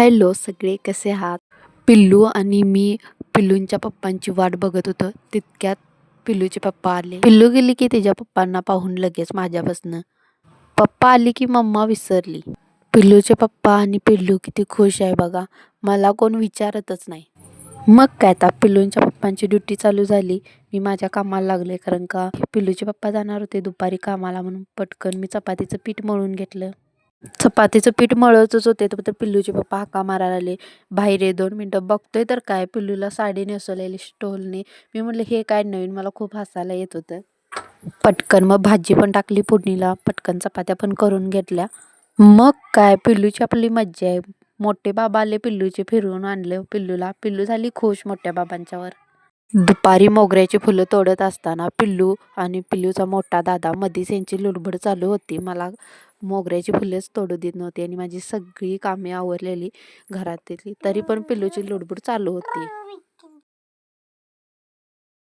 Hello सगळे कसे आहात? पिल्लू आणि मी पिल्लूंच्या पप्पांची वाट बघत होतो. तितक्यात पिल्लूचे पप्पा आले. पिल्लू गेली की तिच्या पप्पांना पाहून लगेच माझ्यापासनं. पप्पा आली की मम्मा विसरली. पिल्लूचे पप्पा आणि पिल्लू किती खुश आहे बघा. मला कोण विचारतच नाही. मग काय आता पिल्लूंच्या पप्पांची ड्युटी चालू झाली. मी माझ्या कामाला लागले कारण का पिल्लूचे पप्पा जाणार होते दुपारी कामाला म्हणून पटकन मी चपातीचं पीठ मळून घेतलं. चपातीचं पीठ मळतच होते तर पिल्लूचे पप्पा हाका मारायला आले. बाहेर ये 2 मिनटं. बघतोय तर काय पिल्लूला साडी नेसवलेली स्टोलने. मी म्हटलं हे काय नवीन, मला खूप हसायला येत होतं. पटकन मग भाजी पण टाकली फोडणीला, पटकन चपात्या पण करून घेतल्या. मग काय पिल्लूची आपली मज्जा आहे. मोठे बाबा आले, पिल्लूचे फिरवून आणलं पिल्लूला. पिल्लू झाली खुश मोठ्या बाबांच्यावर. दुपारी मोगऱ्याची फुलं तोडत असताना पिल्लू आणि पिल्लूचा मोठा दादा मधीच यांची लुडबुड चालू होती. मला मोगऱ्याची फुलेच तोडू देत नव्हती आणि माझी सगळी कामे आवरलेली घरातली, तरी पण पिल्लूची लुडबुड चालू होती.